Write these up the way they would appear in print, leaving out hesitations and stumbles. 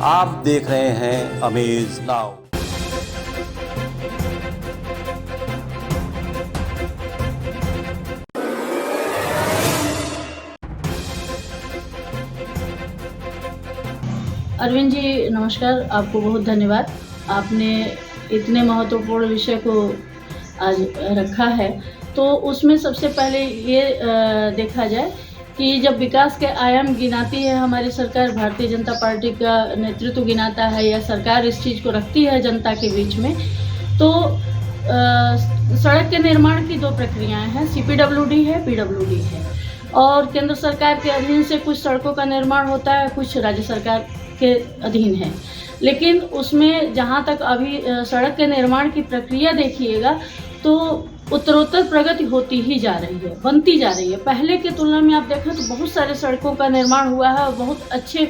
आप देख रहे हैं अमेज नाउ। अरविंद जी नमस्कार, आपको बहुत धन्यवाद। आपने इतने महत्वपूर्ण विषय को आज रखा है। तो उसमें सबसे पहले ये देखा जाए कि जब विकास के आयाम गिनाती है हमारी सरकार, भारतीय जनता पार्टी का नेतृत्व गिनाता है या सरकार इस चीज़ को रखती है जनता के बीच में, तो सड़क के निर्माण की दो प्रक्रियाएं हैं, CPWD है, PWD है। और केंद्र सरकार के अधीन से कुछ सड़कों का निर्माण होता है, कुछ राज्य सरकार के अधीन है। लेकिन उसमें जहाँ तक अभी सड़क के निर्माण की प्रक्रिया देखिएगा तो उत्तरोत्तर प्रगति होती ही जा रही है, बनती जा रही है। पहले की तुलना में आप देखें तो बहुत सारे सड़कों का निर्माण हुआ है और बहुत अच्छे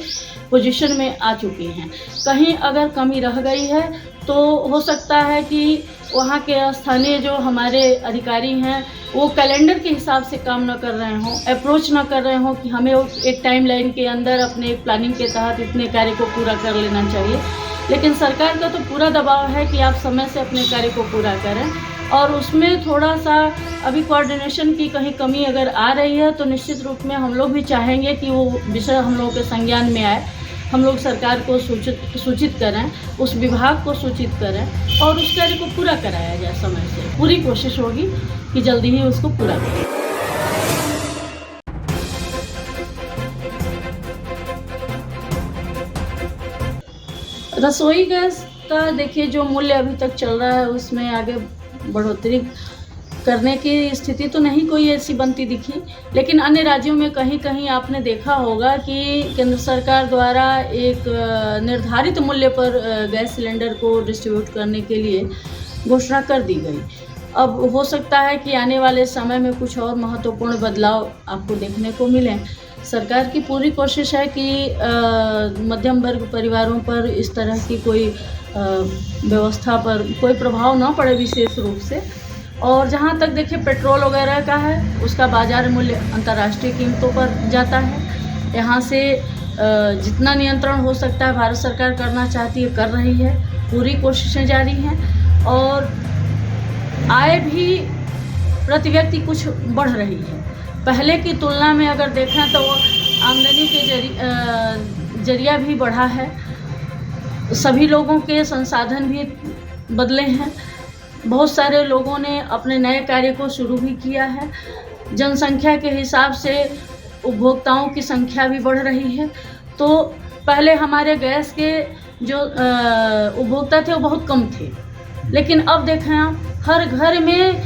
पोजीशन में आ चुकी हैं। कहीं अगर कमी रह गई है तो हो सकता है कि वहाँ के स्थानीय जो हमारे अधिकारी हैं वो कैलेंडर के हिसाब से काम न कर रहे हों, अप्रोच न कर रहे हों कि हमें एक टाइम लाइन के अंदर अपने एक प्लानिंग के तहत इतने कार्य को पूरा कर लेना चाहिए। लेकिन सरकार का तो पूरा दबाव है कि आप समय से अपने कार्य को पूरा करें, और उसमें थोड़ा सा अभी कोऑर्डिनेशन की कहीं कमी अगर आ रही है तो निश्चित रूप में हम लोग भी चाहेंगे कि वो विषय हम लोगों के संज्ञान में आए, हम लोग सरकार को सूचित करें, उस विभाग को सूचित करें और उस कार्य को पूरा कराया जाए समय से। पूरी कोशिश होगी कि जल्दी ही उसको पूरा करें। रसोई गैस का देखिए जो मूल्य अभी तक चल रहा है उसमें आगे बढ़ोतरी करने की स्थिति तो नहीं कोई ऐसी बनती दिखी। लेकिन अन्य राज्यों में कहीं कहीं आपने देखा होगा कि केंद्र सरकार द्वारा एक निर्धारित मूल्य पर गैस सिलेंडर को डिस्ट्रीब्यूट करने के लिए घोषणा कर दी गई। अब हो सकता है कि आने वाले समय में कुछ और महत्वपूर्ण बदलाव आपको देखने को मिलें। सरकार की पूरी कोशिश है कि मध्यम वर्ग परिवारों पर इस तरह की कोई व्यवस्था पर कोई प्रभाव ना पड़े विशेष रूप से। और जहाँ तक देखिए पेट्रोल वगैरह का है, उसका बाज़ार मूल्य अंतर्राष्ट्रीय कीमतों पर जाता है। यहाँ से जितना नियंत्रण हो सकता है भारत सरकार करना चाहती है, कर रही है, पूरी कोशिशें जारी हैं। और आय भी प्रति व्यक्ति कुछ बढ़ रही है। पहले की तुलना में अगर देखें तो आमदनी के जरिया भी बढ़ा है, सभी लोगों के संसाधन भी बदले हैं, बहुत सारे लोगों ने अपने नए कार्य को शुरू भी किया है, जनसंख्या के हिसाब से उपभोक्ताओं की संख्या भी बढ़ रही है। तो पहले हमारे गैस के जो उपभोक्ता थे वो बहुत कम थे, लेकिन अब देखें आप हर घर में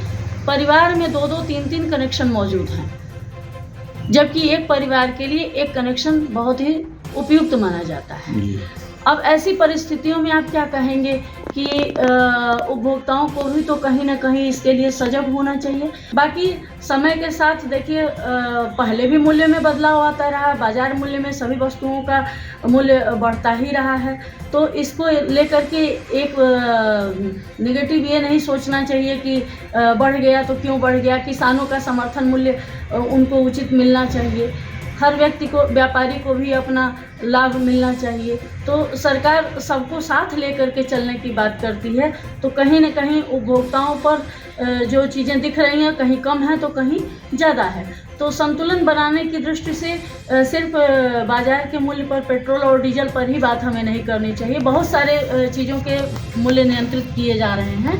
परिवार में 2-2, 3-3 कनेक्शन मौजूद हैं, जबकि एक परिवार के लिए एक कनेक्शन बहुत ही उपयुक्त माना जाता है। अब ऐसी परिस्थितियों में आप क्या कहेंगे कि उपभोक्ताओं को भी तो कहीं ना कहीं इसके लिए सजग होना चाहिए। बाकी समय के साथ देखिए पहले भी मूल्य में बदलाव आता रहा, बाजार मूल्य में सभी वस्तुओं का मूल्य बढ़ता ही रहा है। तो इसको लेकर के एक नेगेटिव ये नहीं सोचना चाहिए कि बढ़ गया तो क्यों बढ़ गया। किसानों का समर्थन मूल्य उनको उचित मिलना चाहिए, हर व्यक्ति को, व्यापारी को भी अपना लाभ मिलना चाहिए। तो सरकार सबको साथ लेकर के चलने की बात करती है। तो कहीं न कहीं उपभोक्ताओं पर जो चीज़ें दिख रही हैं कहीं कम है तो कहीं ज़्यादा है। तो संतुलन बनाने की दृष्टि से सिर्फ बाजार के मूल्य पर, पेट्रोल और डीजल पर ही बात हमें नहीं करनी चाहिए। बहुत सारे चीज़ों के मूल्य नियंत्रित किए जा रहे हैं,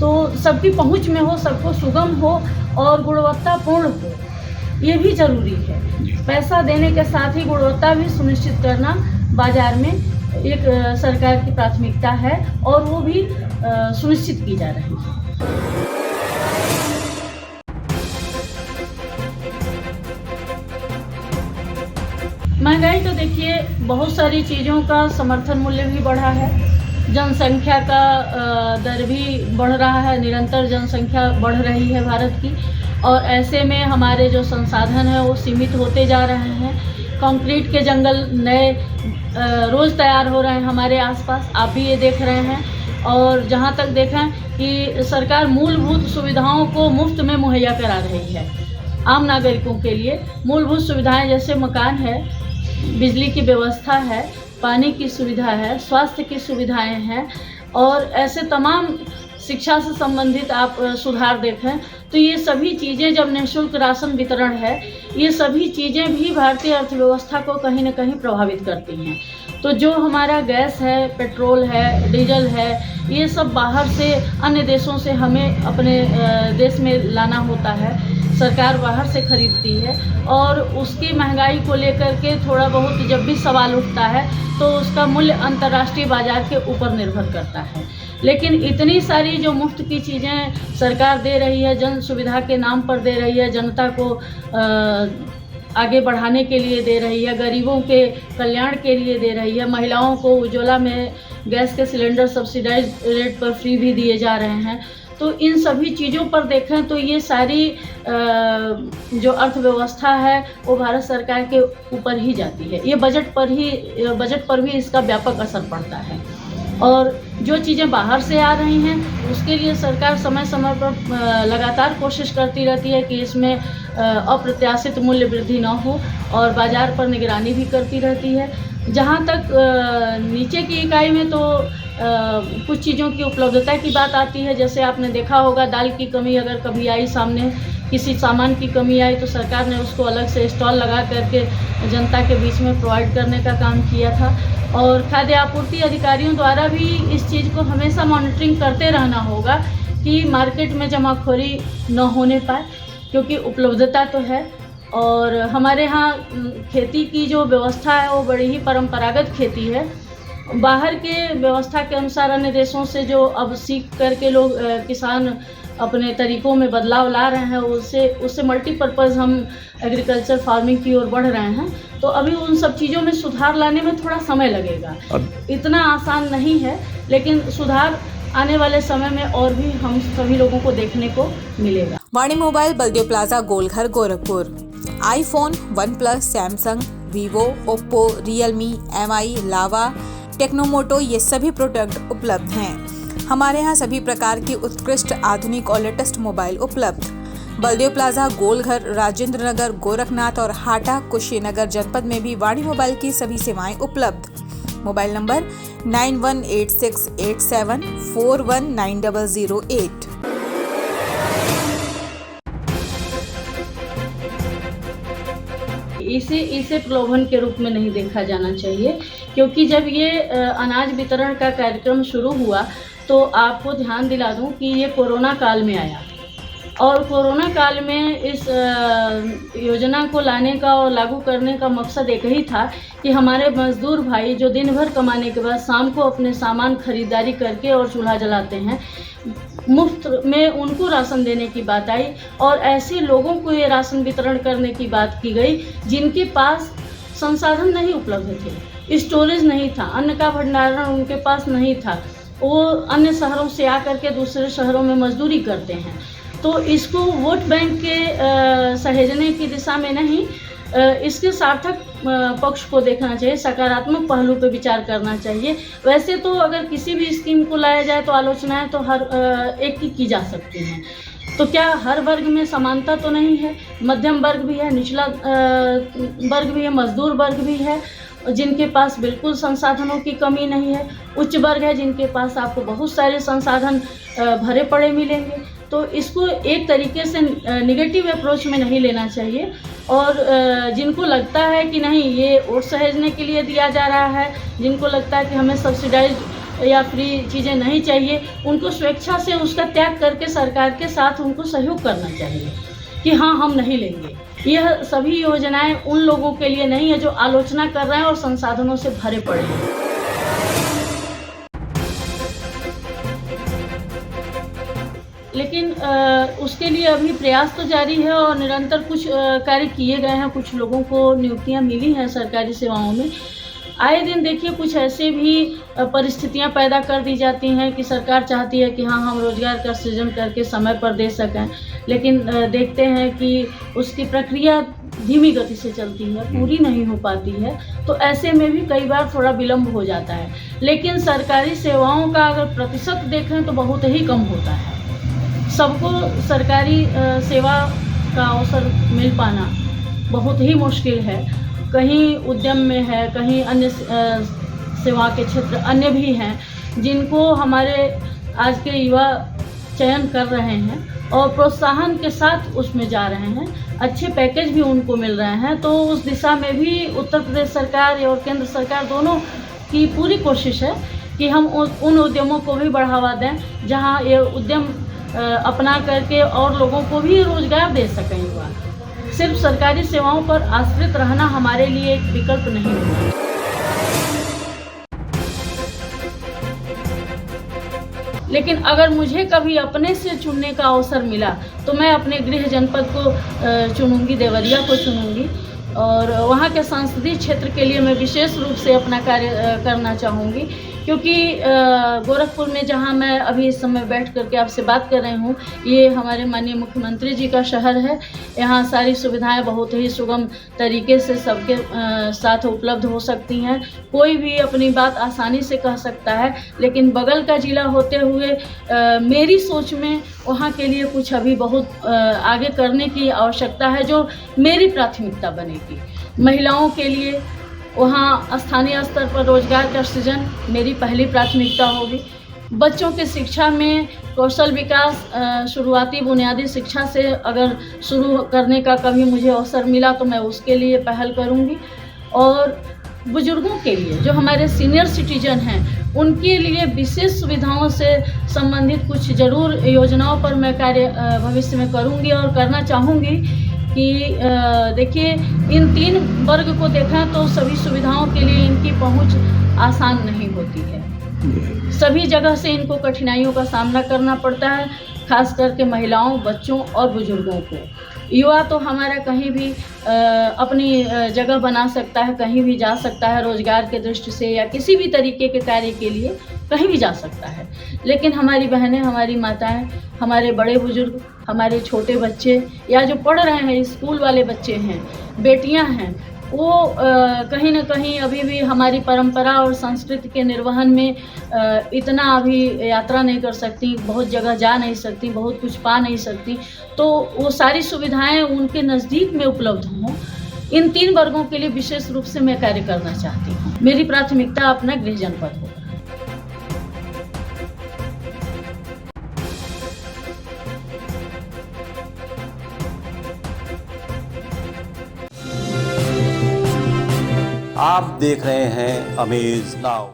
तो सबकी पहुँच में हो, सबको सुगम हो और गुणवत्तापूर्ण हो, ये भी ज़रूरी है। पैसा देने के साथ ही गुणवत्ता भी सुनिश्चित करना बाजार में एक सरकार की प्राथमिकता है और वो भी सुनिश्चित की जा रही है। महंगाई तो देखिए बहुत सारी चीज़ों का समर्थन मूल्य भी बढ़ा है, जनसंख्या का दर भी बढ़ रहा है, निरंतर जनसंख्या बढ़ रही है भारत की। और ऐसे में हमारे जो संसाधन हैं वो सीमित होते जा रहे हैं। कंक्रीट के जंगल नए रोज़ तैयार हो रहे हैं हमारे आसपास, आप भी ये देख रहे हैं। और जहाँ तक देखें कि सरकार मूलभूत सुविधाओं को मुफ्त में मुहैया करा रही है आम नागरिकों के लिए। मूलभूत सुविधाएं जैसे मकान है, बिजली की व्यवस्था है, पानी की सुविधा है, स्वास्थ्य की सुविधाएं हैं और ऐसे तमाम शिक्षा से संबंधित आप सुधार देखें तो ये सभी चीज़ें, जब निःशुल्क राशन वितरण है, ये सभी चीज़ें भी भारतीय अर्थव्यवस्था को कहीं न कहीं प्रभावित करती हैं। तो जो हमारा गैस है, पेट्रोल है, डीजल है, ये सब बाहर से अन्य देशों से हमें अपने देश में लाना होता है, सरकार बाहर से खरीदती है और उसकी महंगाई को लेकर के थोड़ा बहुत जब भी सवाल उठता है तो उसका मूल्य अंतर्राष्ट्रीय बाजार के ऊपर निर्भर करता है। लेकिन इतनी सारी जो मुफ्त की चीज़ें सरकार दे रही है, जन सुविधा के नाम पर दे रही है, जनता को आगे बढ़ाने के लिए दे रही है, गरीबों के कल्याण के लिए दे रही है, महिलाओं को उज्ज्वला में गैस के सिलेंडर सब्सिडाइज रेट पर फ्री भी दिए जा रहे हैं। तो इन सभी चीज़ों पर देखें तो ये सारी जो अर्थव्यवस्था है वो भारत सरकार के ऊपर ही जाती है। ये बजट पर भी इसका व्यापक असर पड़ता है और जो चीज़ें बाहर से आ रही हैं उसके लिए सरकार समय समय पर लगातार कोशिश करती रहती है कि इसमें अप्रत्याशित मूल्य वृद्धि न हो और बाज़ार पर निगरानी भी करती रहती है। जहाँ तक नीचे की इकाई में तो कुछ चीज़ों की उपलब्धता की बात आती है। जैसे आपने देखा होगा, दाल की कमी अगर कभी आई, सामने किसी सामान की कमी आई तो सरकार ने उसको अलग से स्टॉल लगा करके जनता के बीच में प्रोवाइड करने का काम किया था और खाद्य आपूर्ति अधिकारियों द्वारा भी इस चीज़ को हमेशा मॉनिटरिंग करते रहना होगा कि मार्केट में जमाखोरी न होने पाए, क्योंकि उपलब्धता तो है। और हमारे यहाँ खेती की जो व्यवस्था है वो बड़ी ही परंपरागत खेती है। बाहर के व्यवस्था के अनुसार अन्य देशों से जो अब सीख करके लोग किसान अपने तरीक़ों में बदलाव ला रहे हैं, उससे मल्टीपर्पज़ हम एग्रीकल्चर फार्मिंग की ओर बढ़ रहे हैं। तो अभी उन सब चीज़ों में सुधार लाने में थोड़ा समय लगेगा, इतना आसान नहीं है, लेकिन सुधार आने वाले समय में और भी हम सभी लोगों को देखने को मिलेगा। Vani mobile, Baldev plaza, Golghar, Gorakhpur. IPhone, OnePlus, Samsung, Vivo, Oppo, Realme, MI, Lava, Tecno Moto, ये सभी प्रोडक्ट उपलब्ध हैं। हमारे यहाँ सभी प्रकार की उत्कृष्ट, आधुनिक और लेटेस्ट मोबाइल उपलब्ध। बलदेव प्लाजा, गोलघर, राजेंद्र नगर, गोरखनाथ और हाटा, कुशीनगर जनपद में भी वाणी मोबाइल की सभी सेवाएं उपलब्ध। Mobile number 918687419008। इसे प्रलोभन के रूप में नहीं देखा जाना चाहिए, क्योंकि जब ये अनाज वितरण का कार्यक्रम शुरू हुआ तो आपको ध्यान दिला दूं कि ये कोरोना काल में आया और कोरोना काल में इस योजना को लाने का और लागू करने का मकसद एक ही था कि हमारे मजदूर भाई जो दिन भर कमाने के बाद शाम को अपने सामान खरीदारी करके और चूल्हा जलाते हैं, मुफ्त में उनको राशन देने की बात आई और ऐसे लोगों को ये राशन वितरण करने की बात की गई जिनके पास संसाधन नहीं उपलब्ध थे, स्टोरेज नहीं था, अन्न का भंडारण उनके पास नहीं था, वो अन्य शहरों से आकर के दूसरे शहरों में मजदूरी करते हैं। तो इसको वोट बैंक के सहेजने की दिशा में नहीं, इसके सार्थक पक्ष को देखना चाहिए, सकारात्मक पहलू पर विचार करना चाहिए। वैसे तो अगर किसी भी स्कीम को लाया जाए तो आलोचनाएं तो हर एक की जा सकती हैं। तो क्या हर वर्ग में समानता तो नहीं है? मध्यम वर्ग भी है, निचला वर्ग भी है, मजदूर वर्ग भी है जिनके पास बिल्कुल संसाधनों की कमी नहीं है, उच्च वर्ग है जिनके पास आपको बहुत सारे संसाधन भरे पड़े मिलेंगे। तो इसको एक तरीके से निगेटिव अप्रोच में नहीं लेना चाहिए और जिनको लगता है कि नहीं ये वोट सहेजने के लिए दिया जा रहा है, जिनको लगता है कि हमें सब्सिडाइज या फ्री चीज़ें नहीं चाहिए, उनको स्वेच्छा से उसका त्याग करके सरकार के साथ उनको सहयोग करना चाहिए कि हाँ हम नहीं लेंगे। यह सभी योजनाएं उन लोगों के लिए नहीं है जो आलोचना कर रहे हैं और संसाधनों से भरे पड़े हैं। लेकिन उसके लिए अभी प्रयास तो जारी है और निरंतर कुछ कार्य किए गए हैं, कुछ लोगों को नियुक्तियां मिली हैं सरकारी सेवाओं में। आए दिन देखिए कुछ ऐसे भी परिस्थितियां पैदा कर दी जाती हैं कि सरकार चाहती है कि हाँ हम रोज़गार का सृजन करके समय पर दे सकें, लेकिन देखते हैं कि उसकी प्रक्रिया धीमी गति से चलती है, पूरी नहीं हो पाती है। तो ऐसे में भी कई बार थोड़ा विलम्ब हो जाता है। लेकिन सरकारी सेवाओं का अगर प्रतिशत देखें तो बहुत ही कम होता है। सबको सरकारी सेवा का अवसर मिल पाना बहुत ही मुश्किल है। कहीं उद्यम में है, कहीं अन्य सेवा के क्षेत्र अन्य भी हैं जिनको हमारे आज के युवा चयन कर रहे हैं और प्रोत्साहन के साथ उसमें जा रहे हैं, अच्छे पैकेज भी उनको मिल रहे हैं। तो उस दिशा में भी उत्तर प्रदेश सरकार और केंद्र सरकार दोनों की पूरी कोशिश है कि हम उन उद्यमों को भी बढ़ावा दें जहां ये उद्यम अपना करके और लोगों को भी रोजगार दे सकें युवा। सिर्फ सरकारी सेवाओं पर आश्रित रहना हमारे लिए एक विकल्प नहीं है। लेकिन अगर मुझे कभी अपने से चुनने का अवसर मिला तो मैं अपने गृह जनपद को चुनूंगी, देवरिया को चुनूंगी और वहाँ के संसदीय क्षेत्र के लिए मैं विशेष रूप से अपना कार्य करना चाहूँगी क्योंकि गोरखपुर में जहाँ मैं अभी इस समय बैठ करके आपसे बात कर रही हूँ, ये हमारे माननीय मुख्यमंत्री जी का शहर है। यहाँ सारी सुविधाएं बहुत ही सुगम तरीके से सबके साथ उपलब्ध हो सकती हैं। कोई भी अपनी बात आसानी से कह सकता है, लेकिन बगल का जिला होते हुए मेरी सोच में वहाँ के लिए कुछ अभी बहुत आगे करने की आवश्यकता है जो मेरी प्राथमिकता बनेगी। महिलाओं के लिए वहाँ स्थानीय स्तर पर रोजगार का सृजन मेरी पहली प्राथमिकता होगी। बच्चों के शिक्षा में कौशल विकास शुरुआती बुनियादी शिक्षा से अगर शुरू करने का कभी मुझे अवसर मिला तो मैं उसके लिए पहल करूँगी। और बुजुर्गों के लिए जो हमारे सीनियर सिटीजन हैं उनके लिए विशेष सुविधाओं से संबंधित कुछ ज़रूर योजनाओं पर मैं कार्य भविष्य में करूँगी और करना चाहूँगी कि देखिए इन 3 वर्ग को देखें तो सभी सुविधाओं के लिए इनकी पहुंच आसान नहीं होती है। सभी जगह से इनको कठिनाइयों का सामना करना पड़ता है, खास करके महिलाओं, बच्चों और बुजुर्गों को। युवा तो हमारा कहीं भी अपनी जगह बना सकता है, कहीं भी जा सकता है रोजगार के दृष्टि से या किसी भी तरीके के कार्य के लिए कहीं भी जा सकता है। लेकिन हमारी बहनें, हमारी माताएं, हमारे बड़े बुजुर्ग, हमारे छोटे बच्चे या जो पढ़ रहे हैं स्कूल वाले बच्चे हैं, बेटियां हैं, वो कहीं ना कहीं अभी भी हमारी परंपरा और संस्कृति के निर्वहन में इतना अभी यात्रा नहीं कर सकती, बहुत जगह जा नहीं सकती, बहुत कुछ पा नहीं सकती। तो वो सारी सुविधाएं उनके नज़दीक में उपलब्ध हों, इन 3 वर्गों के लिए विशेष रूप से मैं कार्य करना चाहती हूँ। मेरी प्राथमिकता अपना गृह जनपद होगा। आप देख रहे हैं अमेज नाउ।